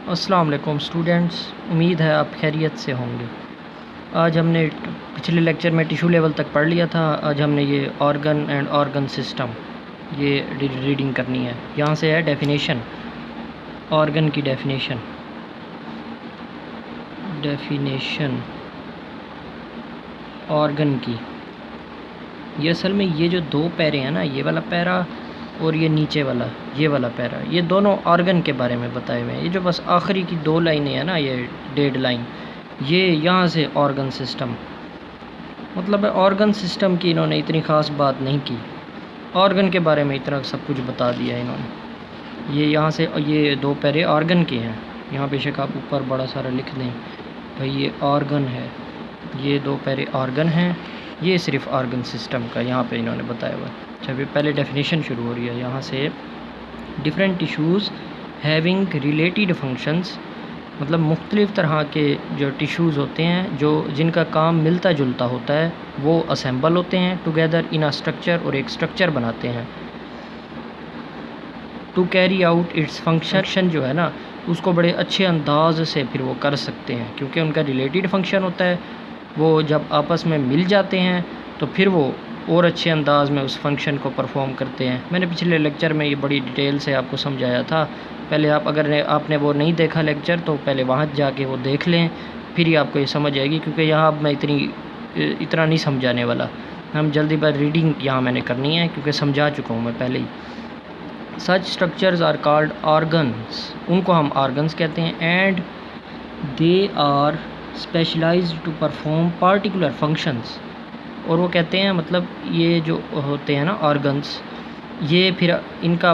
अस्सलाम वालेकुम स्टूडेंट्स, उम्मीद है आप खैरियत से होंगे। आज हमने पिछले लेक्चर में टिश्यू लेवल तक पढ़ लिया था। आज हमने ये ऑर्गन एंड ऑर्गन सिस्टम ये रीडिंग करनी है। यहाँ से है डेफिनेशन, ऑर्गन की डेफिनेशन ऑर्गन की। ये असल में ये जो दो पैरे हैं ना, ये वाला पैरा और ये नीचे वाला ये वाला पैरा, ये दोनों ऑर्गन के बारे में बताए हुए हैं। ये जो बस आखिरी की दो लाइनें हैं ना, ये डेड लाइन, ये यहाँ से ऑर्गन सिस्टम मतलब है। ऑर्गन सिस्टम की इन्होंने इतनी ख़ास बात नहीं की, ऑर्गन के बारे में इतना सब कुछ बता दिया इन्होंने। ये यहाँ से ये दो पैरे ऑर्गन के हैं। यहाँ बेशक आप ऊपर बड़ा सारा लिख दें भाई ये ऑर्गन है, ये दो पैरे ऑर्गन हैं, ये सिर्फ ऑर्गन सिस्टम का यहाँ पे इन्होंने बताया हुआ है। अच्छा, फिर पहले डेफिनेशन शुरू हो रही है यहाँ से। Different tissues having related functions, मतलब मुख्तलिफ़ तरह के जो टिश्यूज़ होते हैं जो जिनका काम मिलता जुलता होता है, वो असेंबल होते हैं टुगेदर इन अ स्ट्रक्चर, और एक स्ट्रक्चर बनाते हैं to carry out its function. जो है ना, उसको बड़े अच्छे अंदाज से फिर वो कर सकते हैं, क्योंकि उनका रिलेटेड फंक्शन होता है। वो जब आपस में मिल जाते हैं तो फिर वो और अच्छे अंदाज में उस फंक्शन को परफॉर्म करते हैं। मैंने पिछले लेक्चर में ये बड़ी डिटेल से आपको समझाया था। पहले आप अगर आपने वो नहीं देखा लेक्चर, तो पहले वहाँ जाके वो देख लें, फिर ही आपको ये समझ आएगी। क्योंकि यहाँ अब मैं इतना नहीं समझाने वाला, हम जल्दी बार रीडिंग यहाँ मैंने करनी है, क्योंकि समझा चुका हूँ मैं पहले ही। Such structures are called organs, उनको हम ऑर्गन्स कहते हैं। And they are specialised to perform particular functions, और वो कहते हैं मतलब ये जो होते हैं ना ऑर्गन्स, ये फिर इनका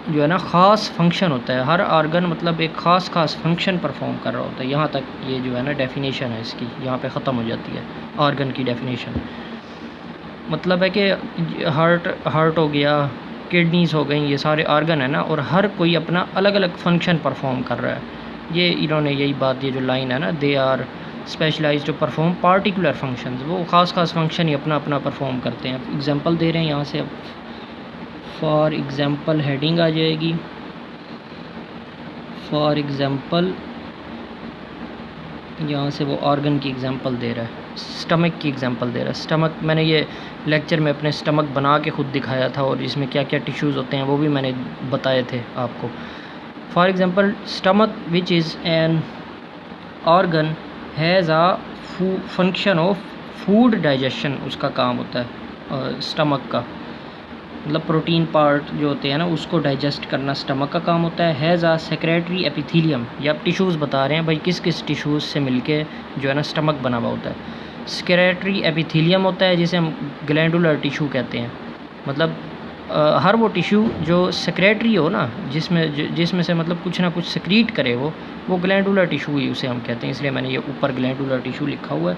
जो है ना ख़ास फंक्शन होता है। हर ऑर्गन मतलब एक ख़ास फंक्शन परफॉर्म कर रहा होता है। यहाँ तक ये जो है ना डेफिनेशन है इसकी, यहाँ पे ख़त्म हो जाती है ऑर्गन की डेफिनेशन। मतलब है कि हार्ट हो गया, किडनीज़ हो गई, ये सारे ऑर्गन है ना, और हर कोई अपना अलग अलग फंक्शन परफॉर्म कर रहा है। ये इन्होंने यही बात, ये जो लाइन है ना, they are specialised to perform particular functions, वो ख़ास फंक्शन ही अपना अपना परफॉर्म करते हैं। एग्जांपल दे रहे हैं यहाँ से। अब फॉर एग्ज़ाम्पल हेडिंग आ जाएगी, फॉर एग्ज़ाम्पल यहाँ से वो ऑर्गन की एग्ज़ाम्पल दे रहा है, स्टमक की एग्ज़ाम्पल दे रहा है। स्टमक मैंने ये लेक्चर में अपने स्टमक बना के ख़ुद दिखाया था, और इसमें क्या क्या टिश्यूज़ होते हैं वो भी मैंने बताए थे आपको। For example stomach which is an organ has a function of food digestion, उसका काम होता है स्टमक का, मतलब प्रोटीन पार्ट जो होते हैं ना उसको डाइजेस्ट करना स्टमक का काम होता है। हैज़ आ सेक्रेटरी एपिथीलियम, ये आप टिश्यूज़ बता रहे हैं भाई किस किस टिश्यूज़ से मिलके जो है ना स्टमक बना हुआ होता है। सेक्रेटरी एपिथीलियम होता है जिसे हम ग्लैंडुलर टिश्यू कहते हैं। मतलब हर वो टिश्यू जो सेक्रेटरी हो ना, जिसमें से मतलब कुछ ना कुछ सेक्रीट करे, वो ग्लैंडुलर टिश्यू ही उसे हम कहते हैं। इसलिए मैंने ये ऊपर ग्लैंडुलर टिश्यू लिखा हुआ है।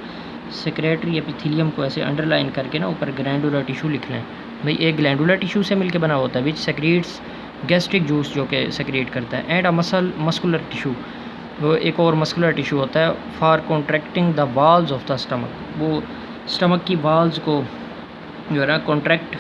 सेक्रेटरी एपिथीलियम को ऐसे अंडरलाइन करके ना ऊपर ग्लैंडुलर टिश्यू लिख लें भाई। एक ग्लैंडुलर टिश्यू से मिलके बना होता है, विच सेक्रीट्स गैस्ट्रिक जूस, जो कि सेक्रेट करता है। एंड अ मस्कुलर टिश्यू, वो एक और मस्कुलर टिश्यू होता है for contracting the walls of the stomach, वो स्टमक की वाल्स को जो है ना कॉन्ट्रैक्ट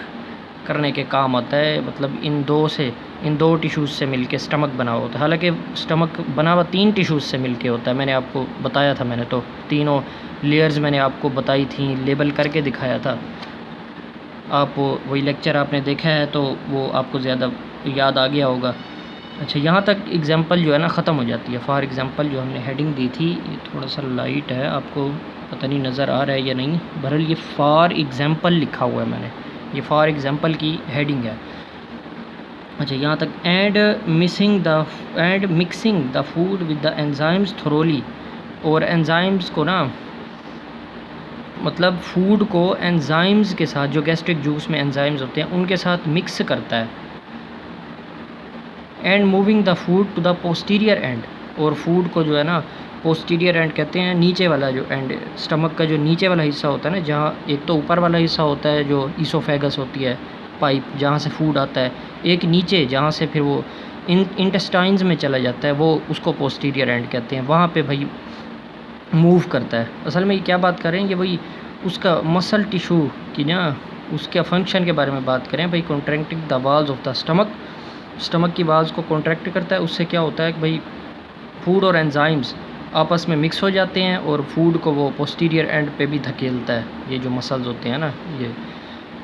करने के काम आता है। मतलब इन दो टिश्यूज़ से मिलके स्टमक बना होता है। हालांकि स्टमक बना हुआ 3 टिश्यूज़ से मिलके होता है, मैंने आपको बताया था। मैंने तो तीनों लेयर्स मैंने आपको बताई थी, लेबल करके दिखाया था। आप वही लेक्चर आपने देखा है तो वो आपको ज़्यादा याद आ गया होगा। अच्छा, यहाँ तक एग्ज़ाम्पल जो है ना ख़त्म हो जाती है। फॉर एग्ज़ाम्पल जो हमने हेडिंग दी थी, ये थोड़ा सा लाइट है, आपको पता नहीं नज़र आ रहा है या नहीं। बहरहाल ये फॉर एग्ज़ाम्पल लिखा हुआ है मैंने, ये फॉर एग्ज़ाम्पल की हेडिंग है। अच्छा, यहाँ तक and mixing the food with the enzymes thoroughly, और एंजाइम्स को ना मतलब फूड को एंजाइम्स के साथ, जो गैस्ट्रिक जूस में एंजाइम्स होते हैं उनके साथ मिक्स करता है। And moving the food to the posterior end, और फूड को जो है ना पोस्टीरियर एंड कहते हैं, नीचे वाला जो एंड, स्टमक का जो नीचे वाला हिस्सा होता है ना, जहाँ एक तो ऊपर वाला हिस्सा होता है जो ईसोफेगस होती है पाइप, जहाँ से फूड आता है, एक नीचे जहाँ से फिर वो इंटेस्टाइन्स में चला जाता है, वो उसको पोस्टीरियर एंड कहते हैं। वहाँ पे भाई मूव करता है। असल में ये क्या बात कर रहे हैं कि भाई उसका मसल टिश्यू की ना उसके फंक्शन के बारे में बात करें भाई। Contracting the walls of the stomach, stomach की वाल्स को कॉन्ट्रैक्ट करता है, उससे क्या होता है कि भाई फूड और एंजाइम्स आपस में मिक्स हो जाते हैं और फूड को वो पोस्टीरियर एंड पे भी धकेलता है, ये जो मसल्स होते हैं ना, ये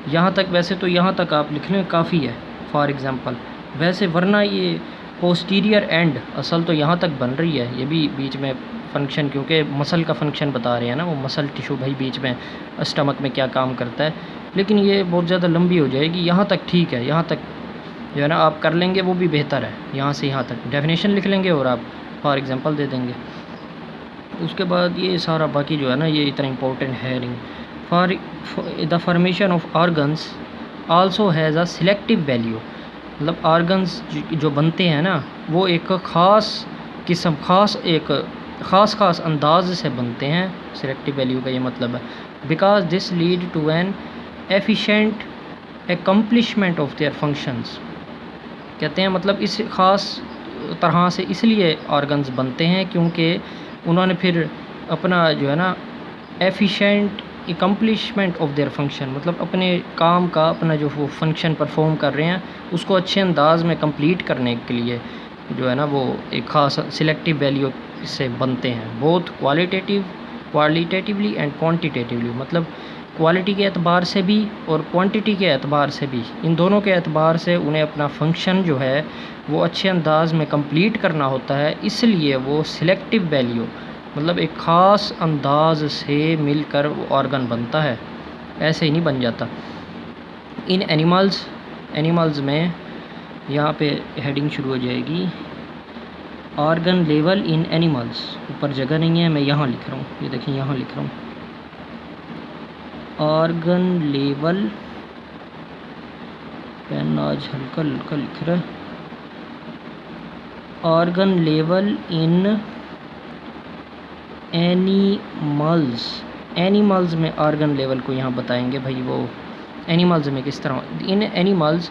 यहाँ तक। वैसे तो यहाँ तक आप लिख लें काफ़ी है फॉर एग्ज़ाम्पल, वैसे वरना ये पोस्टीरियर एंड असल तो यहाँ तक बन रही है, ये भी बीच में फंक्शन, क्योंकि मसल का फंक्शन बता रहे हैं ना, वो मसल टिश्यू भाई बीच में स्टमक में क्या काम करता है, लेकिन ये बहुत ज़्यादा लंबी हो जाएगी। यहाँ तक ठीक है, यहाँ तक जो है ना आप कर लेंगे वो भी बेहतर है। यहाँ से यहाँ तक डेफिनेशन लिख लेंगे और आप फॉर एग्ज़ाम्पल दे देंगे। उसके बाद ये सारा बाकी जो है ना, ये इतना इम्पोर्टेंट है नहीं। For the formation of organs also has a selective value, मतलब ऑर्गन्स जो बनते हैं ना वो एक ख़ास किस्म, ख़ास अंदाज से बनते हैं। सिलेक्टिव वैल्यू का ये मतलब है because this lead to an efficient accomplishment of their functions. कहते हैं मतलब इस ख़ास तरह से इसलिए ऑर्गन्स बनते हैं क्योंकि उन्होंने फिर अपना जो है ना efficient accomplishment of their function, मतलब अपने काम का अपना जो वो फंक्शन परफॉर्म कर रहे हैं उसको अच्छे अंदाज में कंप्लीट करने के लिए जो है ना वो एक ख़ास सिलेक्टिव वैल्यू से बनते हैं। बोथ क्वालिटेटिवली एंड क्वांटिटेटिवली, मतलब क्वालिटी के एतबार से भी और क्वांटिटी के एतबार से भी, इन दोनों के एतबार से उन्हें अपना फंक्शन जो है वो अच्छे अंदाज में कंप्लीट करना होता है, इसलिए वो सिलेक्टिव वैल्यू मतलब एक ख़ास अंदाज से मिलकर वो ऑर्गन बनता है, ऐसे ही नहीं बन जाता। इन एनिमल्स में यहाँ पे हेडिंग शुरू हो जाएगी ऑर्गन लेवल इन एनिमल्स, ऊपर जगह नहीं है मैं यहाँ लिख रहा हूँ, ये देखिए यहाँ लिख रहा हूँ ऑर्गन लेवल, पेन आज हल्का हल्का लिख रहा है, ऑर्गन लेवल इन एनिमल्स में ऑर्गन लेवल को यहाँ बताएंगे भाई वो एनिमल्स में किस तरह। इन एनिमल्स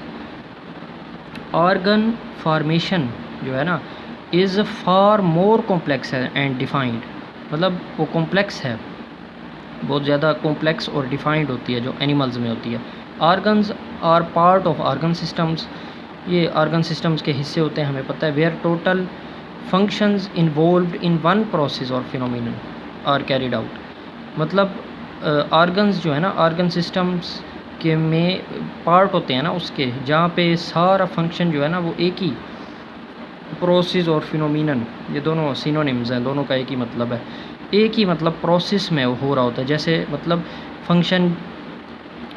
ऑर्गन फॉर्मेशन जो है ना इज़ फार मोर कॉम्प्लेक्स है एंड डिफाइंड, मतलब वो कॉम्प्लेक्स है, बहुत ज़्यादा कॉम्प्लेक्स और डिफाइंड होती है जो एनिमल्स में होती है। Organs are part of organ systems, ये ऑर्गन सिस्टम्स के हिस्से होते हैं हमें पता है। Where total functions involved in one process और फिनोमिनन आर कैरिड आउट, मतलब ऑर्गन्स जो है ना ऑर्गन सिस्टम्स के में पार्ट होते हैं ना उसके, जहाँ पे सारा फंक्शन जो है ना वो एक ही प्रोसेस और फिनोमिनन, ये दोनों सिनोनिम्स हैं, दोनों का एक ही मतलब है, एक ही मतलब प्रोसेस में हो रहा होता है। जैसे मतलब फंक्शन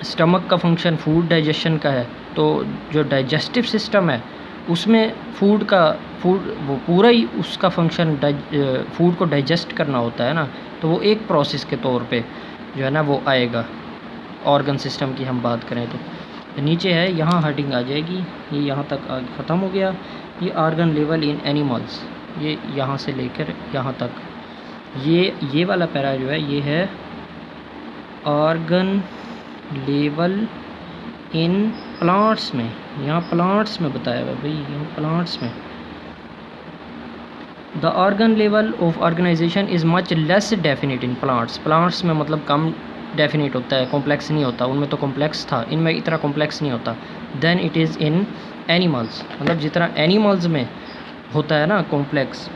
स्टमक का फंक्शन फूड डाइजेशन का है, तो जो डाइजेस्टिव सिस्टम है उसमें फूड वो पूरा ही उसका फंक्शन फूड को डाइजेस्ट करना होता है ना, तो वो एक प्रोसेस के तौर पे जो है ना वो आएगा। ऑर्गन सिस्टम की हम बात करें तो नीचे है यहाँ हेडिंग आ जाएगी, ये यहाँ तक ख़त्म हो गया। ये ऑर्गन लेवल इन एनिमल्स, ये यहाँ से लेकर यहाँ तक, ये वाला पैरा जो है ये है ऑर्गन लेवल इन प्लांट्स में, यहाँ प्लांट्स में बताया हुआ भाई, यहाँ प्लांट्स में। The organ level of organisation is much less definite in plants में मतलब कम डेफिनेट होता है, कॉम्प्लेक्स नहीं होता, उनमें तो कॉम्प्लेक्स था, इनमें इतना कॉम्प्लेक्स नहीं होता। Then it is in animals, मतलब जितना एनिमल्स में होता है ना कॉम्प्लेक्स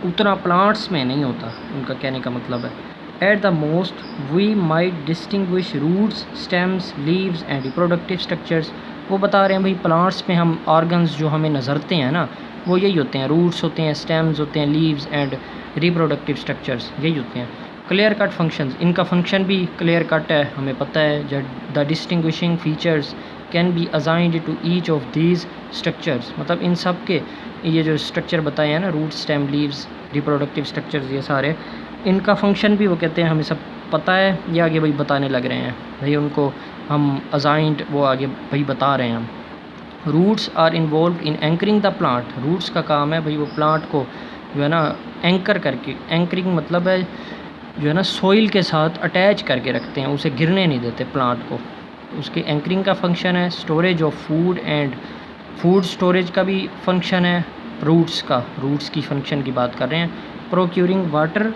उतना प्लांट्स में नहीं होता, उनका कहने का मतलब है। At the most we might distinguish roots, stems, leaves and reproductive structures, वो बता रहे हैं भाई प्लांट्स में हम ऑर्गन्स जो हमें नज़रते हैं ना वो यही होते हैं, रूट्स होते हैं, स्टेम्स होते हैं, लीव्स एंड रिप्रोडक्टिव स्ट्रक्चर्स यही होते हैं। क्लियर कट फंक्शंस, इनका फंक्शन भी क्लियर कट है हमें पता है। The distinguishing features can be assigned to each of these structures, मतलब इन सब के ये जो स्ट्रक्चर बताए हैं ना root, stem, leaves, reproductive structures, ये सारे इनका फंक्शन भी वो कहते हैं हमें सब पता है, ये आगे भाई बताने लग रहे हैं भाई, उनको हम असाइंड वो आगे भाई बता रहे हैं हम। Roots are involve in anchoring the plant, roots का काम है भाई वो प्लांट को जो है ना एंकर करके, एंकरिंग मतलब है जो है ना सॉइल के साथ अटैच करके रखते हैं, उसे गिरने नहीं देते प्लांट को, उसके एंकरिंग का फंक्शन है। Storage of food and food storage का भी फंक्शन है रूट्स की फंक्शन की बात कर रहे हैं। प्रोक्यूरिंग वाटर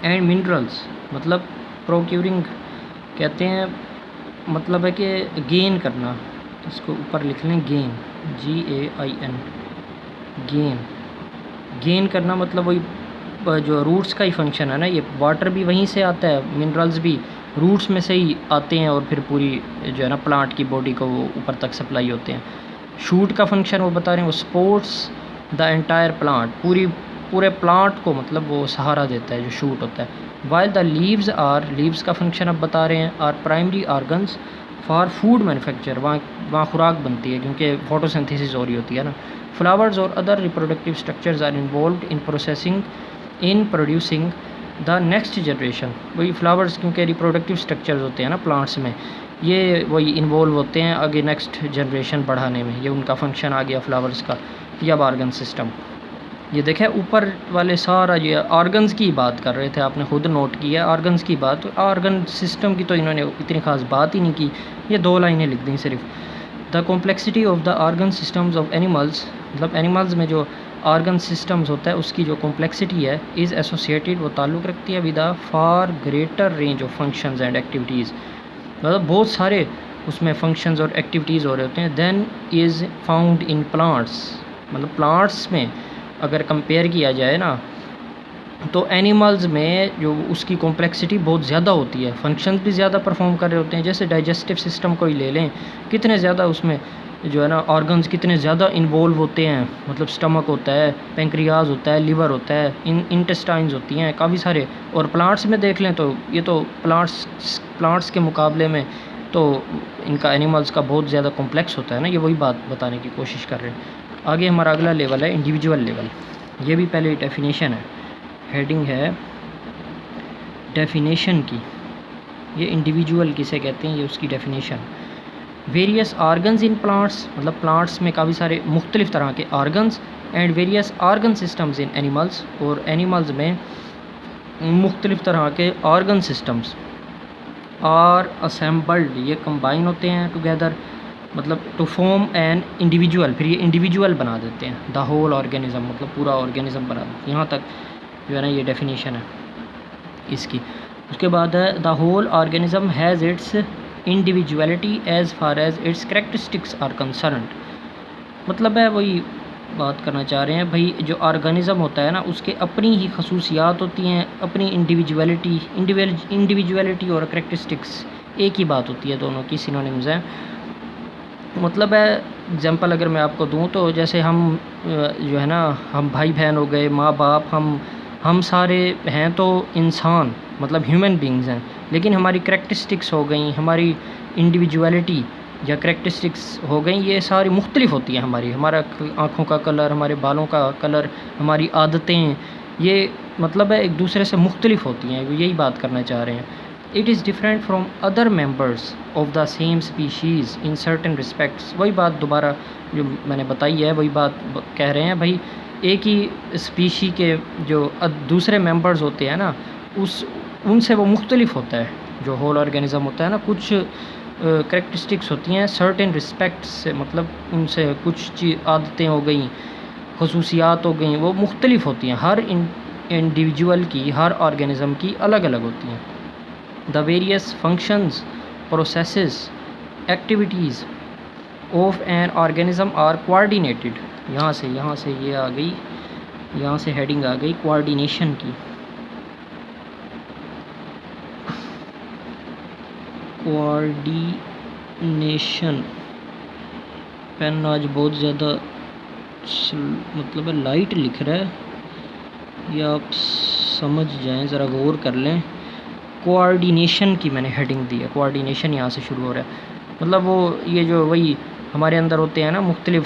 एंड मिनरल्स, मतलब प्रोक्यूरिंग कहते हैं मतलब है कि गेन करना, इसको ऊपर लिख लें गेन, GAIN, गेन गेन करना मतलब वही जो रूट्स का ही फंक्शन है ना, ये वाटर भी वहीं से आता है, मिनरल्स भी रूट्स में से ही आते हैं और फिर पूरी जो है ना प्लांट की बॉडी को वो ऊपर तक सप्लाई होते हैं। शूट का फंक्शन वो बता रहे हैं, वो सपोर्ट्स द एंटायर प्लांट, पूरे प्लांट को मतलब वो सहारा देता है जो शूट होता है। वाइल द लीव्स का फंक्शन अब बता रहे हैं, are primary organs for food manufacture, वहाँ खुराक बनती है क्योंकि फोटोसिंथेसिस हो रही होती है ना। फ्लावर्स और other reproductive structures are involved in producing the next generation, वही फ्लावर्स क्योंकि रिप्रोडक्टिव स्ट्रक्चर्स होते हैं ना प्लांट्स में, ये वही इन्वॉल्व होते हैं आगे नेक्स्ट जनरेशन बढ़ाने में, ये उनका फंक्शन आ गया फ्लावर्स का। या ऑर्गन सिस्टम, ये देखें ऊपर वाले सारा ये ऑर्गन्स की बात कर रहे थे, आपने खुद नोट किया ऑर्गन्स की बात, ऑर्गन सिस्टम की तो इन्होंने इतनी खास बात ही नहीं की, ये 2 लाइनें लिख दी सिर्फ। The complexity of the organ systems of animals, मतलब एनिमल्स में जो ऑर्गन सिस्टम्स होता है उसकी जो कॉम्प्लेक्सिटी है, इज़ एसोसिएटेड, वो ताल्लुक़ रखती है with a far greater range of functions and activities, मतलब बहुत सारे उसमें फंक्शंस और एक्टिविटीज़ हो रहे होते हैं। Then is found in plants, मतलब प्लांट्स में अगर कंपेयर किया जाए ना तो एनिमल्स में जो उसकी कॉम्प्लेक्सिटी बहुत ज़्यादा होती है, फंक्शंस भी ज़्यादा परफॉर्म कर रहे होते हैं। जैसे डाइजेस्टिव सिस्टम को ही ले लें, कितने ज़्यादा उसमें जो है ना ऑर्गन्स कितने ज़्यादा इन्वॉल्व होते हैं, मतलब स्टमक होता है, पेंक्रियाज होता है, लिवर होता है, इंटेस्टाइन्स होती हैं, काफ़ी सारे। और प्लांट्स में देख लें तो ये तो प्लांट्स के मुकाबले में तो इनका एनिमल्स का बहुत ज़्यादा कॉम्प्लेक्स होता है ना, ये वही बात बताने की कोशिश कर रहे हैं। आगे हमारा अगला लेवल है इंडिविजुअल लेवल, ये भी पहले डेफिनेशन है, हेडिंग है डेफिनेशन की, ये इंडिविजुअल किसे कहते हैं ये उसकी definition. Various organs in plants, मतलब प्लांट्स में काफ़ी सारे मुख्तलिफ़ तरह के organs, and various organ systems in animals, और एनिमल्स में मुख्तलिफ़ तरह के ऑर्गन सिस्टम्स आर असेंबल्ड, ये कंबाइन होते हैं टुगेदर, मतलब टू फॉर्म एन इंडिविजुअल, फिर ये इंडिविजुअल बना देते हैं, द होल ऑर्गेनिज्म, मतलब पूरा ऑर्गेनिज्म बना देते हैं। यहाँ तक जो है ना ये डेफिनेशन है इसकी। उसके बाद है the whole organism has its individuality as far as its characteristics are concerned, मतलब है वही बात करना चाह रहे हैं भाई, जो ऑर्गेनिज्म होता है ना उसके अपनी ही खसूसियात होती हैं, अपनी इंडिविजुअलिटी और कैरेक्टरिस्टिक्स एक ही बात होती है, दोनों की सिनोनिम्स हैं। मतलब है एग्जांपल अगर मैं आपको दूं तो जैसे हम जो है ना हम भाई बहन हो गए, माँ बाप, हम सारे हैं तो इंसान, मतलब ह्यूमन बींग्स हैं, लेकिन हमारी कैरेक्टरिस्टिक्स हो गई, हमारी इंडिविजुअलिटी या कैरेक्टरिस्टिक्स हो गई, ये सारी मुख्तलिफ होती हैं हमारा आँखों का कलर, हमारे बालों का कलर, हमारी आदतें, ये मतलब है एक दूसरे से मुख्तलिफ होती हैं, यही बात करना चाह रहे हैं। It is different from other members of the same species in certain respects, वही बात दोबारा जो मैंने बताई है वही बात कह रहे हैं भाई, एक ही स्पीशी के जो दूसरे मेंबर्स होते हैं ना उनसे वो मुख्तलिफ होता है, जो होल ऑर्गेनिज्म होता है ना, कुछ कैरेक्टरिस्टिक्स होती हैं सर्टेन रिस्पेक्ट्स से, मतलब उनसे कुछ आदतें हो गई, खसूसियात हो गई, वो मुख्तलिफ होती हैं, हर इंडिविजुअल की, हर ऑर्गेनिज्म की अलग अलग होती हैं। The various functions, processes, activities of an organism are coordinated, यहाँ से ये आ गई, यहाँ से हेडिंग आ गई कोऑर्डिनेशन की, कोऑर्डिनेशन। पेन आज बहुत ज़्यादा मतलब लाइट लिख रहा है, या आप समझ जाएं, ज़रा गौर कर लें। कोऑर्डिनेशन की मैंने हेडिंग दी है, कोऑर्डिनेशन यहाँ से शुरू हो रहा है, मतलब वो ये जो वही हमारे अंदर होते हैं ना मुख्तलिफ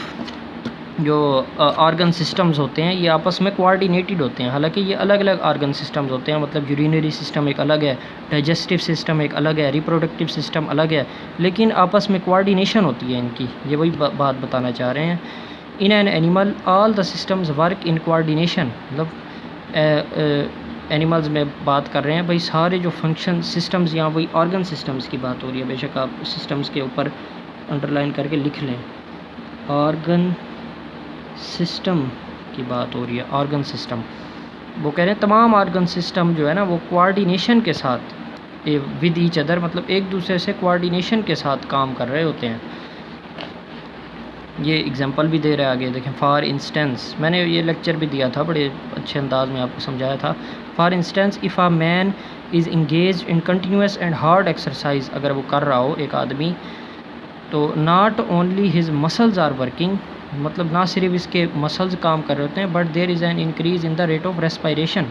जो ऑर्गन सिस्टम्स होते हैं, ये आपस में कोऑर्डिनेटेड होते हैं, हालांकि ये अलग अलग ऑर्गन सिस्टम्स होते हैं, मतलब यूरिनरी सिस्टम एक अलग है, डाइजेस्टिव सिस्टम एक अलग है, रिप्रोडक्टिव सिस्टम अलग है, लेकिन आपस में कोऑर्डिनेशन होती है इनकी, ये वही बात बताना चाह रहे हैं। In an animal all the systems work in coordination, मतलब एनिमल्स में बात कर रहे हैं भाई, सारे जो फंक्शन सिस्टम्स, यहाँ वही ऑर्गन सिस्टम्स की बात हो रही है, बेशक आप सिस्टम्स के ऊपर अंडरलाइन करके लिख लें, ऑर्गन सिस्टम की बात हो रही है, ऑर्गन सिस्टम। वो कह रहे हैं तमाम ऑर्गन सिस्टम जो है ना वो कोऑर्डिनेशन के साथ विद ईच अदर, मतलब एक दूसरे से कोऑर्डिनेशन के साथ काम कर रहे होते हैं। ये एग्जांपल भी दे रहा है आगे देखें। फॉर इंस्टेंस, मैंने ये लेक्चर भी दिया था, बड़े अच्छे अंदाज में आपको समझाया था। For instance if a man is engage in continuous and hard exercise, अगर वो कर रहा हो एक आदमी, तो not only his muscles are working, मतलब ना सिर्फ इसके मसल्स काम कर रहे होते हैं, but there is an increase in the rate of respiration,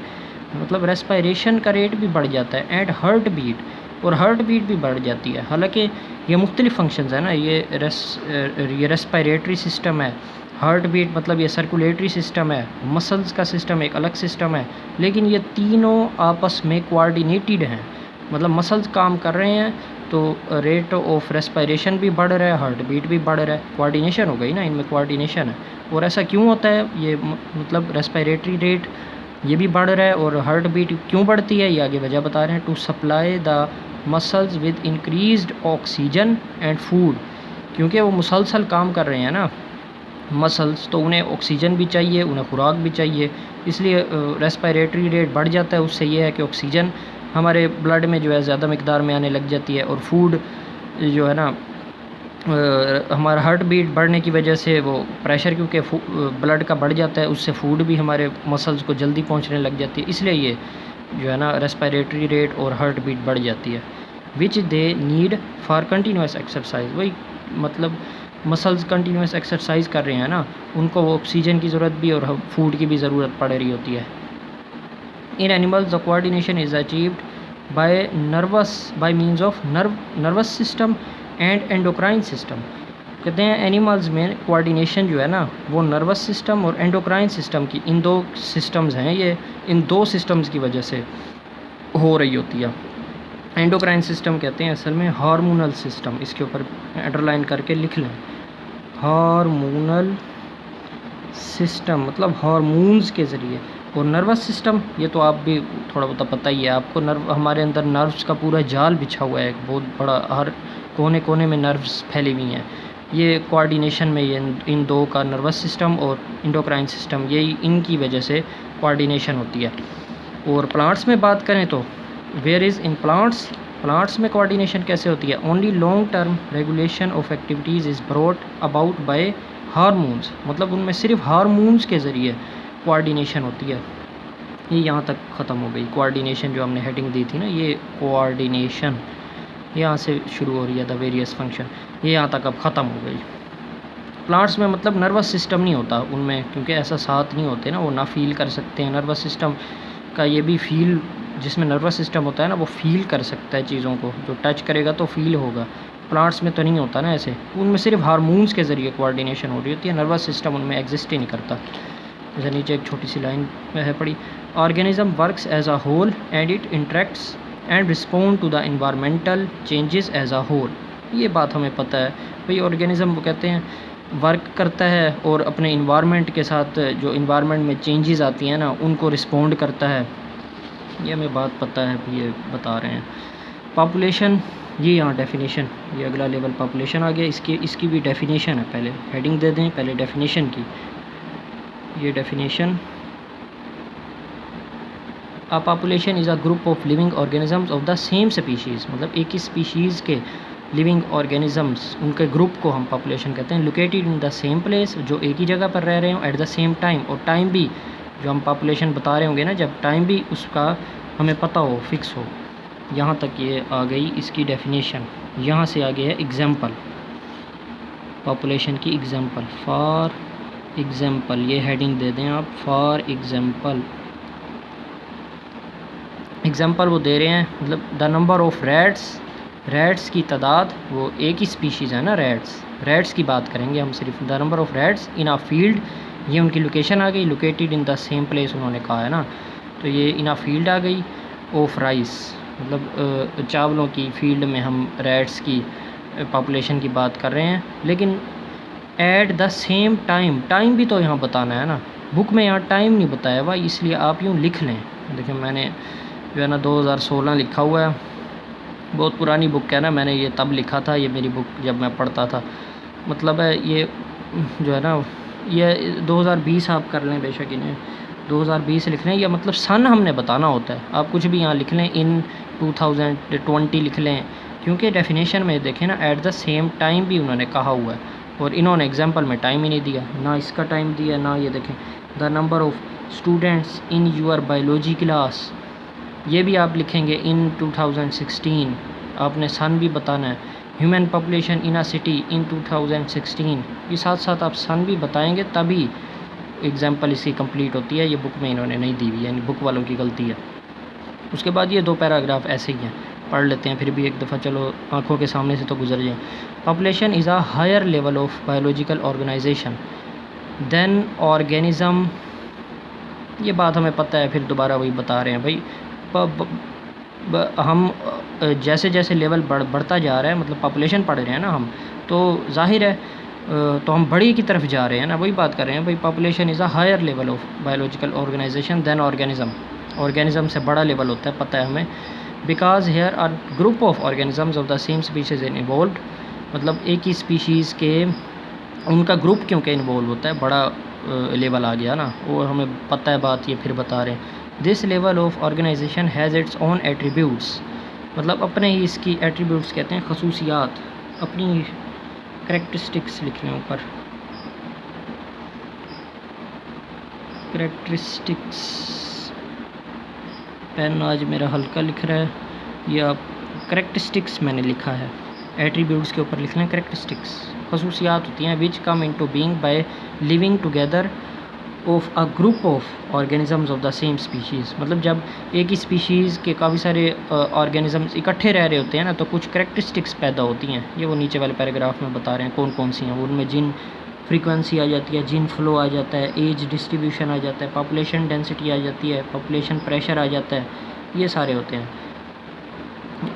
मतलब रेस्पायरेशन का रेट भी बढ़ जाता है, एंड हार्ट बीट, और हार्ट बीट भी बढ़ जाती है। हालांकि ये मुख्तलिफ फंक्शंस है ना, ये रेस्पायरेटरी सिस्टम है, हार्ट बीट मतलब ये सर्कुलेटरी सिस्टम है, मसल्स का सिस्टम एक अलग सिस्टम है, लेकिन ये तीनों आपस में कोऑर्डिनेटेड हैं, मतलब मसल्स काम कर रहे हैं तो रेट ऑफ रेस्पायरेशन भी बढ़ रहा है, हार्ट बीट भी बढ़ रहा है, कोऑर्डिनेशन हो गई ना, इनमें कोऑर्डिनेशन है। और ऐसा क्यों होता है, ये मतलब रेस्पायरेटरी रेट ये भी बढ़ रहा है और हार्ट बीट क्यों बढ़ती है, ये आगे वजह बता रहे हैं। To supply the muscles with increased oxygen and food, क्योंकि वो मुसलसल काम कर रहे हैं ना मसल्स, तो उन्हें ऑक्सीजन भी चाहिए, उन्हें खुराक भी चाहिए, इसलिए रेस्पायरेटरी रेट बढ़ जाता है। उससे ये है कि ऑक्सीजन हमारे ब्लड में जो है ज़्यादा मिकदार में आने लग जाती है, और फूड जो है ना हमारा हार्ट बीट बढ़ने की वजह से वो प्रेशर क्योंकि ब्लड का बढ़ जाता है, उससे फूड भी हमारे मसल्स को जल्दी पहुंचने लग जाती है, इसलिए ये जो है ना रेस्पायरेटरी रेट और हार्ट बीट बढ़ जाती है। Which they need for continuous exercise, वही मतलब मसल्स कंटिन्यूस एक्सरसाइज कर रहे हैं ना, उनको ऑक्सीजन की ज़रूरत भी और फूड की भी ज़रूरत पड़ रही होती है। In animals the coordination is achieved by means of nervous system and endocrine system. कहते हैं एनिमल्स में कोऑर्डिनेशन जो है ना वो नर्वस सिस्टम और एंडोक्राइन सिस्टम की, इन दो सिस्टम्स हैं, ये इन दो सिस्टम्स की वजह से हो रही होती है। एंडोक्राइन सिस्टम कहते हैं असल में हार्मोनल सिस्टम, इसके ऊपर अंडरलाइन करके लिख लें, हार्मोनल सिस्टम मतलब हार्मोन्स के ज़रिए। और नर्वस सिस्टम ये तो आप भी थोड़ा बहुत पता ही है आपको, हमारे अंदर नर्व्स का पूरा जाल बिछा हुआ है, बहुत बड़ा, हर कोने कोने में नर्व्स फैली हुई हैं। ये कोऑर्डिनेशन में ये इन दो का नर्वस सिस्टम और एंडोक्राइन सिस्टम, यही इनकी वजह से कोऑर्डिनेशन होती है। और प्लांट्स में बात करें तो वेयर इज़ इन प्लांट्स में कोऑर्डिनेशन कैसे होती है, only long term regulation of activities is brought about by hormones, मतलब उनमें सिर्फ हार्मोन्स के ज़रिए कोऑर्डिनेशन होती है। ये यहाँ तक ख़त्म हो गई कोऑर्डिनेशन, जो हमने हेडिंग दी थी ना, ये कोऑर्डिनेशन यहाँ से शुरू हो रही है, द वेरियस फंक्शन, ये यहाँ तक अब ख़त्म हो गई। प्लांट्स में मतलब नर्वस सिस्टम नहीं होता उनमें, क्योंकि ऐसा साथ नहीं होते ना, वो ना फील कर सकते हैं। नर्वस सिस्टम का ये भी फील, जिसमें नर्वस सिस्टम होता है ना, वो फील कर सकता है चीज़ों को, जो टच करेगा तो फील होगा। प्लांट्स में तो नहीं होता ना ऐसे, उनमें सिर्फ हार्मोन्स के ज़रिए कोऑर्डिनेशन हो रही होती है, नर्वस सिस्टम उनमें एग्जिस्ट ही नहीं करता। जैसे नीचे एक छोटी सी लाइन है पड़ी, organism works as a whole and it interacts and respond to the environmental changes as a whole. ये बात हमें पता है भाई, ऑर्गेनिज्म वो कहते हैं वर्क करता है और अपने इन्वायरमेंट के साथ जो इन्वायरमेंट में चेंजेस आती हैं ना उनको रिस्पोंड करता है, ये हमें बात पता है, ये बता रहे हैं। पॉपुलेशन, ये यहाँ डेफिनेशन, ये अगला लेवल पॉपुलेशन आ गया, इसकी भी डेफिनेशन है, पहले हेडिंग दे दें, पहले डेफिनेशन की। ये definition, a population is a group of living organisms of the same species, मतलब एक ही स्पीशीज़ के लिविंग ऑर्गेनिजम्स, उनके ग्रुप को हम पॉपुलेशन कहते हैं। Located in the same place, जो एक ही जगह पर रह रहे हों, एट द सेम टाइम, और टाइम भी जो हम पॉपुलेशन बता रहे होंगे ना, जब टाइम भी उसका हमें पता हो, फिक्स हो। यहाँ तक ये आ गई इसकी डेफिनेशन। यहाँ से आगे है एग्जाम्पल, पॉपुलेशन की एग्जाम्पल। फॉर एग्जाम्पल, ये हेडिंग दे दें आप, फॉर एग्जाम्पल। एग्जाम्पल वो दे रहे हैं, मतलब द नंबर ऑफ रैट्स की तादाद, वो एक ही स्पीशीज़ है ना रैट्स की बात करेंगे हम सिर्फ। The number of rats in a field, ये उनकी लोकेशन आ गई, located in the same place उन्होंने कहा है ना, तो ये इन अ फील्ड आ गई। ऑफ राइस, मतलब चावलों की फील्ड में हम रैट्स की पॉपुलेशन की बात कर रहे हैं, लेकिन एट द सेम टाइम भी तो यहाँ बताना है ना, बुक में यहाँ टाइम नहीं बताया हुआ, इसलिए आप यूँ लिख लें। देखिए मैंने जो है ना 2016 लिखा हुआ है, बहुत पुरानी बुक है ना, मैंने ये तब लिखा था, ये मेरी बुक जब मैं पढ़ता था, मतलब है ये जो है ना, ये 2020 आप कर लें, बेशक इन्हें 2020 लिख लें, या मतलब सन हमने बताना होता है। आप कुछ भी यहाँ लिख लें, इन 2020 लिख लें, क्योंकि डेफिनेशन में देखें ना एट द सेम टाइम भी उन्होंने कहा हुआ है, और इन्होंने एग्जांपल में टाइम ही नहीं दिया, ना इसका टाइम दिया, ना ये देखें the number of students in your biology class, ये भी आप लिखेंगे इन 2016, आपने सन भी बताना है। Human population in a city in 2016, ये साथ साथ आप सन भी बताएंगे तभी एग्जांपल इसकी कंप्लीट होती है। ये बुक में इन्होंने नहीं दी हुई है, यानी बुक वालों की गलती है। उसके बाद ये 2 पैराग्राफ ऐसे ही हैं, पढ़ लेते हैं फिर भी एक दफ़ा, चलो आंखों के सामने से तो गुजर जाए। Population is a higher level of biological organization than organism, ये बात हमें पता है, फिर दोबारा वही बता रहे हैं भाई। हम जैसे जैसे लेवल बढ़ता जा रहा है, मतलब पॉपुलेशन पढ़ रहे हैं ना हम, तो जाहिर है तो हम बड़ी की तरफ जा रहे हैं ना, वही बात कर रहे हैं भाई। Population is a higher level of biological organization than organism, organism से बड़ा लेवल होता है, पता है हमें। Because here are group of organisms of the same species involved, मतलब एक ही स्पीशीज़ के उनका ग्रुप क्योंकि इन्वॉल्व होता है, बड़ा लेवल आ गया ना, वो हमें पता है बात, ये फिर बता रहे हैं। This level of organization has its own attributes, मतलब अपने ही इसकी एट्रीब्यूट्स कहते हैं, खसूसियात, अपनी करेक्टरिस्टिक्स लिख रहे हैं ऊपर, करेक्टरिस्टिक्स। पेन आज मेरा हल्का लिख रहा है, ये आप करेक्टरिस्टिक्स मैंने लिखा है, एट्रीब्यूट्स के ऊपर लिखना है करेक्टरिस्टिक्स, खसूसियात होती हैं which come into being by living together of a group of organisms of the same species, मतलब जब एक ही स्पीशीज़ के काफ़ी सारे ऑर्गेनिज़म्स इकट्ठे रह रहे होते हैं ना, तो कुछ करेक्टरिस्टिक्स पैदा होती हैं। ये वो नीचे वाले पैराग्राफ में बता रहे हैं कौन कौन सी हैं, उनमें जिन फ्रीक्वेंसी आ जाती है, जिन फ्लो आ जाता है, एज डिस्ट्रीब्यूशन आ जाता है, पॉपुलेशन डेंसिटी आ जाती है, पॉपुलेशन प्रेशर आ जाता है, ये सारे होते हैं।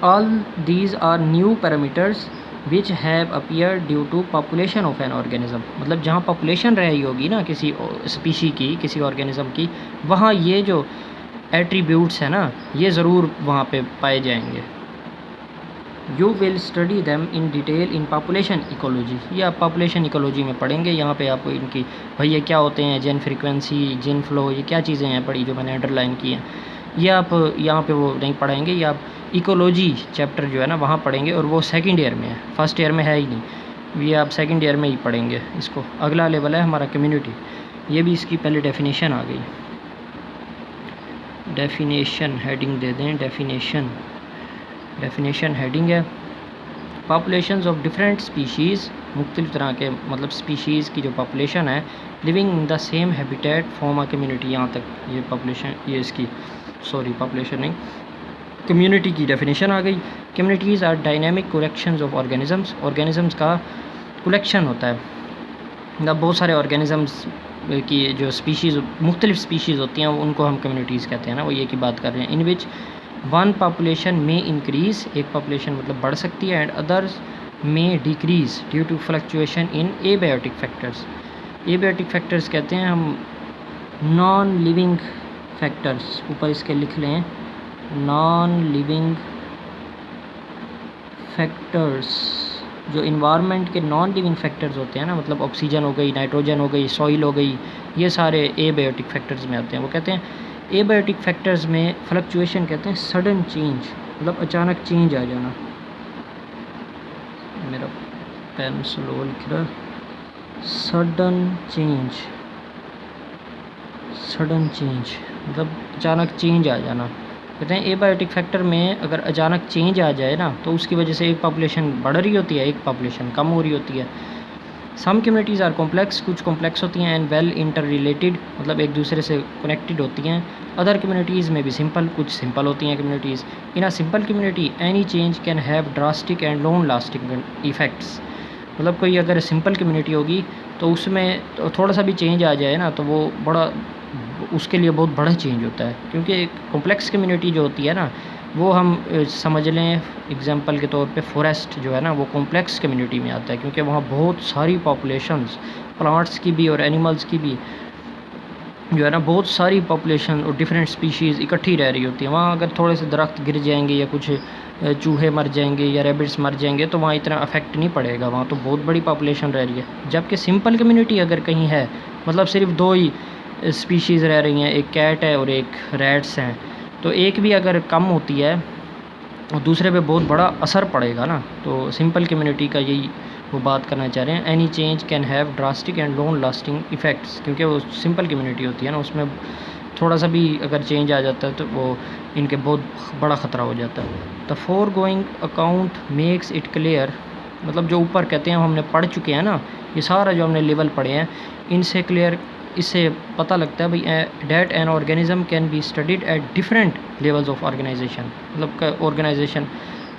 All these are new parameters which have appear due to population of an organism, मतलब जहाँ पॉपुलेशन रही होगी ना किसी स्पीशी की, किसी ऑर्गेनिज़म की, वहाँ ये जो एट्रीब्यूट्स हैं ना, ये ज़रूर वहाँ पे पाए जाएंगे। You will study them in detail in population ecology, ये आप पॉपुलेशन इकोलॉजी में पढ़ेंगे। यहाँ पे आपको इनकी भाई ये क्या होते हैं, जिन फ्रीक्वेंसी, जिन फ्लो, ये क्या चीज़ें हैं पढ़ी जो मैंने अंडरलाइन की हैं, ये आप यहाँ पे वो नहीं पढ़ाएंगे, ये आप इकोलॉजी चैप्टर जो है ना वहाँ पढ़ेंगे, और वो सेकंड ईयर में है, फर्स्ट ईयर में है ही नहीं, ये आप सेकंड ईयर में ही पढ़ेंगे इसको। अगला लेवल है हमारा कम्युनिटी, ये भी इसकी पहले डेफिनेशन आ गई, डेफिनेशन हेडिंग दे दें, डेफिनेशन हेडिंग है पॉपुलेशंस ऑफ डिफरेंट स्पीशीज़, मुख्तलिफ तरह के मतलब स्पीशीज़ की जो पॉपुलेशन है, living in the same habitat form a community, यहाँ तक ये पॉपुलेशन, ये इसकी पॉपुलेशन नहीं, कम्युनिटी की डेफिनेशन आ गई। Communities are dynamic collections of organisms, organisms का कलेक्शन होता है, मतलब बहुत सारे ऑर्गेनिज़म्स की जो स्पीशीज़, मुख्तलिफ स्पीशीज़ होती हैं, उनको हम कम्युनिटीज़ कहते हैं ना, वो ये की बात कर रहे हैं। In which one population may increase, एक पॉपुलेशन मतलब बढ़ सकती है, and others may decrease due to fluctuation in abiotic factors. Abiotic factors कहते हैं हम नॉन लिविंग फैक्टर्स, ऊपर इसके लिख लें, नॉन लिविंग फैक्टर्स, जो इन्वायरमेंट के नॉन लिविंग फैक्टर्स होते हैं ना, मतलब ऑक्सीजन हो गई, नाइट्रोजन हो गई, सॉइल हो गई, ये सारे एबायोटिक फैक्टर्स में आते हैं। वो कहते हैं एबायोटिक फैक्टर्स में फ्लक्चुएशन कहते हैं सडन चेंज, मतलब अचानक चेंज आ जाना। मेरा पेन स्लो लिख रहा, सडन चेंज मतलब अचानक चेंज आ जाना। कहते हैं एबायोटिक फैक्टर में अगर अचानक चेंज आ जाए ना, तो उसकी वजह से एक पॉपुलेशन बढ़ रही होती है, एक पॉपुलेशन कम हो रही होती है। सम कम्युनिटीज़ आर कॉम्प्लेक्स, कुछ कॉम्प्लेक्स होती हैं, एंड वेल इंटर रिलेटेड, मतलब एक दूसरे से कनेक्टेड होती हैं। अदर कम्युनिटीज़ में भी सिंपल, कुछ सिंपल होती हैं communities. In a simple community any change can have drastic and long lasting effects, मतलब कोई अगर सिंपल कम्युनिटी होगी तो उसमें तो थोड़ा सा भी चेंज आ जाए ना, तो वो बड़ा, उसके लिए बहुत बड़ा चेंज होता है। क्योंकि एक कॉम्प्लेक्स कम्युनिटी जो होती है ना, वो हम समझ लें एग्जांपल के तौर पे फॉरेस्ट जो है ना, वो कॉम्प्लेक्स कम्युनिटी में आता है, क्योंकि वहाँ बहुत सारी पॉपुलेशंस, प्लांट्स की भी और एनिमल्स की भी जो है ना, बहुत सारी पॉपुलेशन और डिफरेंट स्पीशीज़ इकट्ठी रह रही होती है। वहाँ अगर थोड़े से दरख्त गिर जाएंगे या कुछ चूहे मर जाएंगे या रैबिट्स मर जाएंगे, तो वहाँ इतना अफेक्ट नहीं पड़ेगा, वहाँ तो बहुत बड़ी पॉपुलेशन रह रही है। जबकि सिंपल कम्युनिटी अगर कहीं है, मतलब सिर्फ 2 ही स्पीशीज़ रह रही हैं, एक कैट है और एक रैट्स हैं, तो एक भी अगर कम होती है और दूसरे पे बहुत बड़ा असर पड़ेगा ना। तो सिंपल कम्युनिटी का यही वो बात करना चाह रहे हैं। Any change can have drastic and long lasting effects, क्योंकि वो सिंपल कम्युनिटी होती है ना, उसमें थोड़ा सा भी अगर चेंज आ जाता है तो वो इनके बहुत बड़ा ख़तरा हो जाता है। The four going account makes it clear, मतलब जो ऊपर कहते हैं हमने पढ़ चुके हैं ना, ये सारा जो हमने लेवल पढ़े हैं इनसे क्लियर, इससे पता लगता है भाई that an organism can be studied at different levels of organization, मतलब ऑर्गेनाइजेशन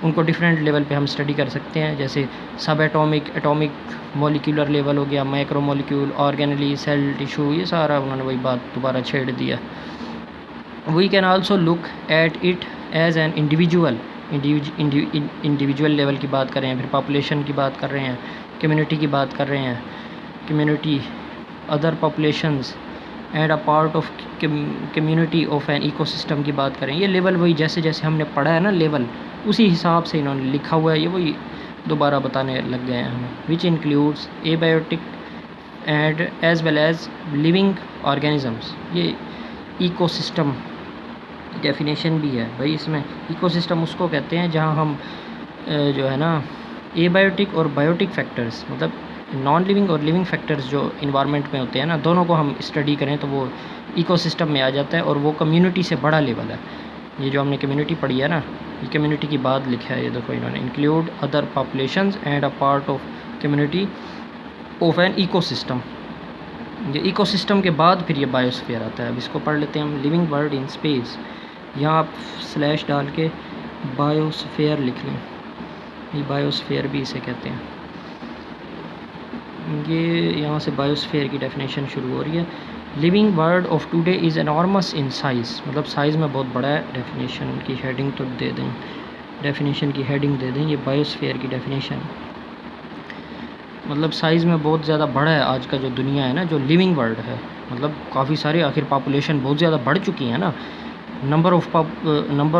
उनको डिफरेंट लेवल पे हम स्टडी कर सकते हैं, जैसे सब एटॉमिक मॉलिक्यूलर लेवल हो गया, micro molecule, organelle, cell, tissue, ये सारा उन्होंने वही बात दोबारा छेड़ दिया। We can also look at it as an individual level की बात कर रहे हैं, फिर पॉपुलेशन की बात कर रहे हैं, कम्युनिटी की बात कर रहे हैं, community, other populations and a part of community of an ecosystem की बात करें। ये लेवल वही जैसे जैसे हमने पढ़ा है ना लेवल, उसी हिसाब से इन्होंने लिखा हुआ है, ये वही दोबारा बताने लग गए हैं हमें। Which includes abiotic and as well as living organisms. ये इकोसिस्टम डेफिनेशन भी है भाई इसमें। इकोसिस्टम उसको कहते हैं जहाँ हम जो है ना एबायोटिक और बायोटिक फैक्टर्स, मतलब नॉन लिविंग और लिविंग फैक्टर्स जो इन्वायरमेंट में होते हैं ना, दोनों को हम स्टडी करें तो वो इकोसिस्टम में आ जाता है, और वो कम्युनिटी से बड़ा लेवल है। ये जो हमने कम्युनिटी पढ़ी है ना, ये कम्युनिटी की बात लिखा है, ये देखो इन्होंने include other populations and a part of community of an ecosystem. ये इकोसिस्टम के बाद फिर ये बायोस्फीयर आता है। अब इसको पढ़ लेते हैं हम। लिविंग वर्ल्ड इन स्पेस, यहाँ आप स्लैश डाल के बायोस्फीयर लिख लें, ये बायोस्फीयर भी इसे कहते हैं। ये यहाँ से बायोस्फीयर की डेफिनेशन शुरू हो रही है। Living world of today is enormous in size, मतलब साइज़ में बहुत बड़ा है। डेफिनेशन की हेडिंग तो दे दें, डेफिनेशन की हेडिंग दे दें, ये बायोस्फीयर की डेफिनेशन, मतलब साइज़ में बहुत ज़्यादा बड़ा है आज का जो दुनिया है ना, जो लिविंग वर्ल्ड है, मतलब काफ़ी सारे, आखिर पॉपुलेशन बहुत ज़्यादा बढ़ चुकी है ना, नंबर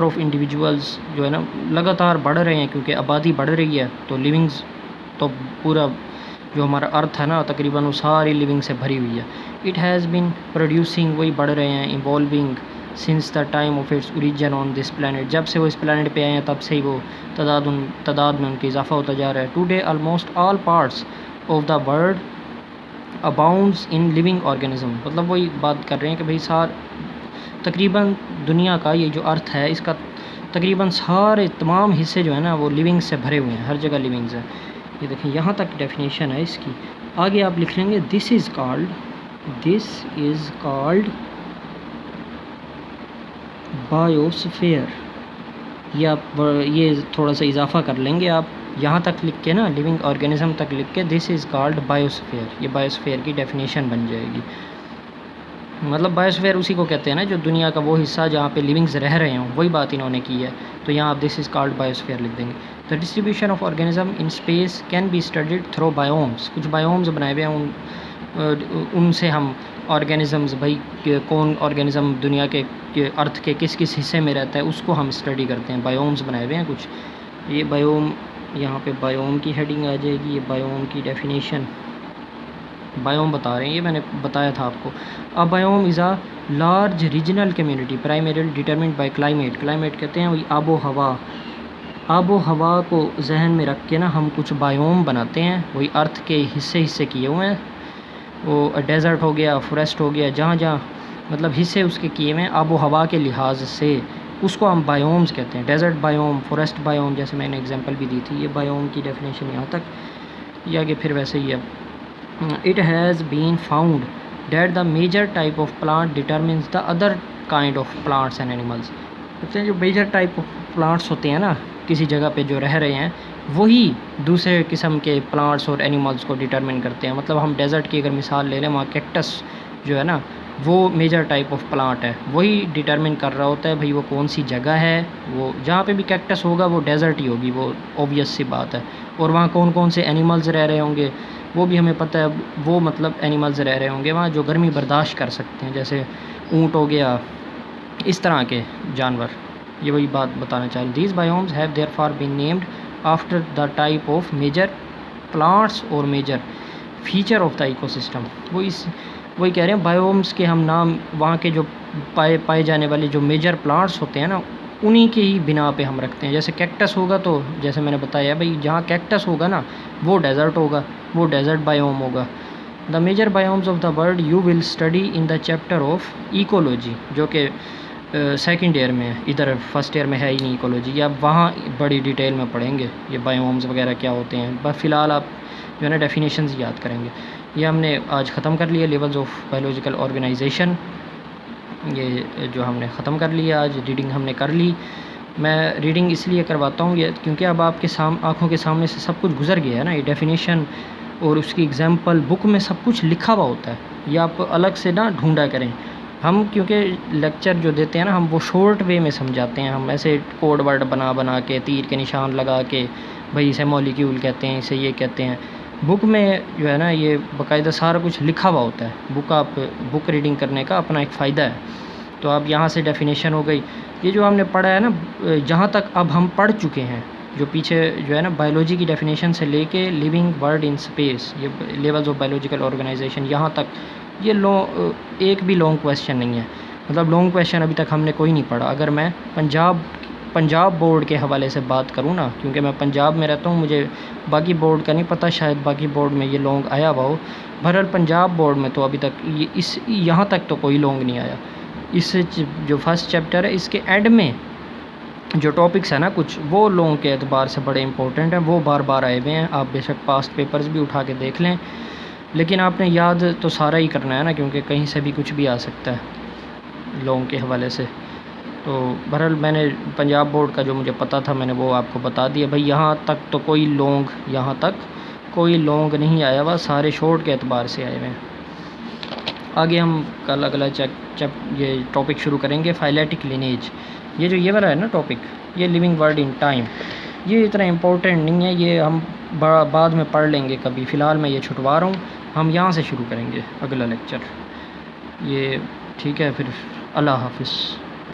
ऑफ़ इंडिविजुअल्स जो है ना लगातार बढ़ रहे हैं, क्योंकि आबादी बढ़ रही है, तो लिविंग्स तो पूरा जो हमारा अर्थ है ना तकरीबन वो सारी लिविंग से भरी हुई है। इट हैज़ बीन प्रोड्यूसिंग, वही बढ़ रहे हैं, evolving since the time of its origin on this planet, जब से वो इस प्लानट पे आए हैं तब से ही वो तादाद में उनका इजाफा होता जा रहा है। Today almost all parts of the world abounds in living organism, मतलब वही बात कर रहे हैं कि भाई तकरीबन दुनिया का ये जो अर्थ है इसका तकरीबन सारे तमाम हिस्से जो है ना वो लिविंग से भरे हुए हैं, हर जगह लिविंग्स हैं। ये देखें यहाँ तक डेफिनेशन है इसकी। आगे आप लिख लेंगे दिस इज़ कॉल्ड बायोस्फीयर। ये आप ये थोड़ा सा इजाफा कर लेंगे आप, यहाँ तक लिख के ना लिविंग ऑर्गेनिज्म तक लिख के दिस इज़ कॉल्ड बायोस्फीयर, ये बायोस्फीयर की डेफिनेशन बन जाएगी। मतलब बायोस्फीयर उसी को कहते हैं ना जो दुनिया का वो हिस्सा जहाँ पे लिविंग्स रह रहे हों, वही बात इन्होंने की है। तो यहाँ आप दिस इज़ कॉल्ड बायोस्फीयर लिख देंगे। The distribution of organism in space can be studied through biomes, कुछ बायोम्स बनाए हुए हैं, उनसे हम ऑर्गेनिज़म्स, भाई कौन ऑर्गेनिज़म दुनिया के अर्थ के किस किस हिस्से में रहता है उसको हम स्टडी करते हैं। बायोम्स बनाए हुए हैं कुछ। ये बायोम, यहाँ पे बायोम की हेडिंग आ जाएगी, ये बायोम की डेफिनेशन बायोम बता रहे हैं, ये मैंने बताया था आपको। A biome is a large regional community primarily determined by climate. Climate कहते हैं वही आबो हवा को जहन में रख के ना हम कुछ बायोम बनाते हैं, वही अर्थ के हिस्से किए हुए हैं। वो डेज़र्ट हो गया, फॉरेस्ट हो गया, जहाँ जहाँ मतलब हिस्से उसके किए हुए हैं आबो हवा के लिहाज से, उसको हम बायोम्स कहते हैं। डेज़र्ट बायोम, फॉरेस्ट बायोम, जैसे मैंने एग्जांपल भी दी थी। ये बायोम की डेफिनेशन यहाँ तक, ये आगे फिर वैसे ही है। It has been found that the major type of plant determines the other kind of plants and animals। कहते हैं जो मेजर टाइप ऑफ प्लांट्स होते हैं ना किसी जगह पे जो रह रहे हैं, वही दूसरे किस्म के प्लांट्स और एनिमल्स को डिटरमिन करते हैं। मतलब हम डेज़र्ट की अगर मिसाल ले लें, वहाँ कैक्टस जो है ना वो मेजर टाइप ऑफ प्लांट है, वही डिटरमिन कर रहा होता है भाई वो कौन सी जगह है। वो जहाँ पे भी कैक्टस होगा वो डेज़र्ट ही होगी, वो ऑब्वियस सी बात है। और वहाँ कौन कौन से एनिमल्स रह रहे होंगे वो भी हमें पता है। वो मतलब एनिमल्स रह रहे होंगे वहाँ जो गर्मी बर्दाश्त कर सकते हैं, जैसे ऊँट हो गया, इस तरह के जानवर। ये वही बात बताना चाह रहे। These biomes have therefore been named after the type of major plants और major feature of the ecosystem. वही कह रहे हैं बायोम्स के हम नाम वहाँ के जो पाए जाने वाले जो मेजर प्लांट्स होते हैं ना उन्हीं की ही बिना पे हम रखते हैं। जैसे कैक्टस होगा तो जैसे मैंने बताया भाई, जहाँ कैक्टस होगा ना वो डेज़र्ट होगा, वो डेज़र्ट बायोम होगा। The major biomes of the world you will study in the chapter of ecology, जो कि सेकंड ईयर में है, इधर फर्स्ट ईयर में है ही नहीं इकोलॉजी। या वहाँ बड़ी डिटेल में पढ़ेंगे ये बायोम्स वगैरह क्या होते हैं। बस फ़िलहाल आप जो है ना डेफिनेशंस याद करेंगे। ये हमने आज ख़त्म कर लिया लेवल्स ऑफ बायोलॉजिकल ऑर्गेनाइजेशन, ये जो हमने ख़त्म कर लिया आज, रीडिंग हमने कर ली। मैं रीडिंग इसलिए करवाता हूँ ये क्योंकि अब आपके आँखों के सामने से सब कुछ गुजर गया है ना, ये डेफिनेशन और उसकी एग्जांपल बुक में सब कुछ लिखा हुआ होता है, ये आप अलग से ना ढूंढा करें। हम क्योंकि लेक्चर जो देते हैं ना हम वो शॉर्ट वे में समझाते हैं, हम ऐसे कोड वर्ड बना बना के तीर के निशान लगा के भाई इसे मॉलिक्यूल कहते हैं, इसे ये कहते हैं। बुक में जो है ना ये बाकायदा सारा कुछ लिखा हुआ होता है। बुक रीडिंग करने का अपना एक फ़ायदा है। तो अब यहाँ से डेफिनेशन हो गई। ये जो हमने पढ़ा है ना, जहाँ तक अब हम पढ़ चुके हैं, जो पीछे जो है ना बायोलॉजी की डेफिनेशन से लेके लिविंग वर्ल्ड इन स्पेस, ये लेवल्स ऑफ बायोलॉजिकल ऑर्गेनाइजेशन, यहाँ तक ये एक भी लॉन्ग क्वेश्चन नहीं है। मतलब लॉन्ग क्वेश्चन अभी तक हमने कोई नहीं पढ़ा। अगर मैं पंजाब बोर्ड के हवाले से बात करूँ ना, क्योंकि मैं पंजाब में रहता हूँ, मुझे बाकी बोर्ड का नहीं पता, शायद बाकी बोर्ड में ये लॉन्ग आया हुआ हो। बहरहाल पंजाब बोर्ड में तो अभी तक यहाँ तक तो कोई लॉन्ग नहीं आया। इस जो फर्स्ट चैप्टर है इसके एंड में जो टॉपिक्स है ना कुछ, वो लॉन्ग के एतबार से बड़े इंपॉर्टेंट हैं, वो बार बार आए हुए हैं। आप बेशक पास्ट पेपर्स भी उठा के देख लें, लेकिन आपने याद तो सारा ही करना है ना, क्योंकि कहीं से भी कुछ भी आ सकता है लॉन्ग के हवाले से। तो बहरहाल मैंने पंजाब बोर्ड का जो मुझे पता था मैंने वो आपको बता दिया। भाई यहाँ तक तो कोई लॉन्ग नहीं आया हुआ, सारे शॉर्ट के एतबार से आए हुए हैं। आगे हम कल अगला ये टॉपिक शुरू करेंगे, फाइलेटिक लिनेज। ये जो ये वाला है ना टॉपिक, ये लिविंग वर्ल्ड इन टाइम, ये इतना इम्पोर्टेंट नहीं है, ये हम बाद में पढ़ लेंगे कभी। फ़िलहाल मैं ये छुटवा रहा हूँ, हम यहाँ से शुरू करेंगे अगला लेक्चर। ये ठीक है, फिर अल्लाह हाफ़िज़।